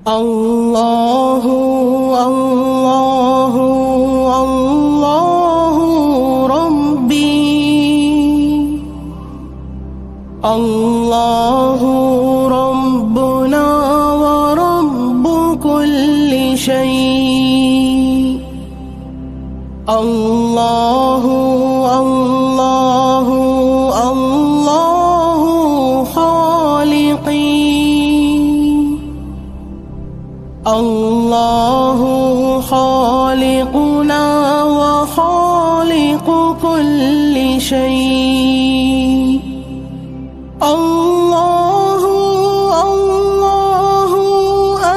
الله الله الله ربي، الله ربنا ورب كل شيء. الله الله الله خالقي، الله خالقنا وخالق كل شيء. الله الله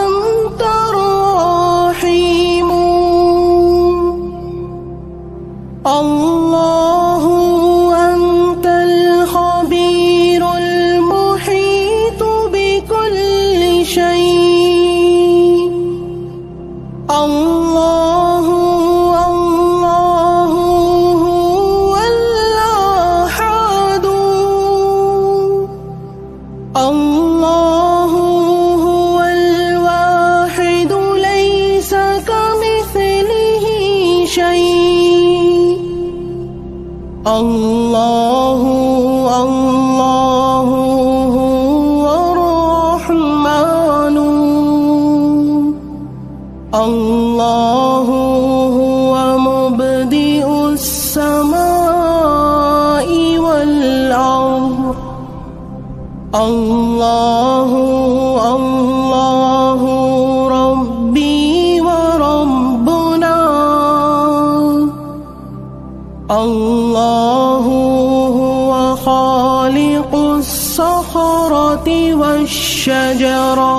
أنت الرحيم، الله أنت الخبير المحيط بكل شيء. الله الله هو الأحد، الله هو الواحد ليس كمثله شيء. الله الله هو الرحمن، الله هو مبدئ السماء والأرض. الله الله ربي وربنا، الله هو خالق الصخرة والشجرة.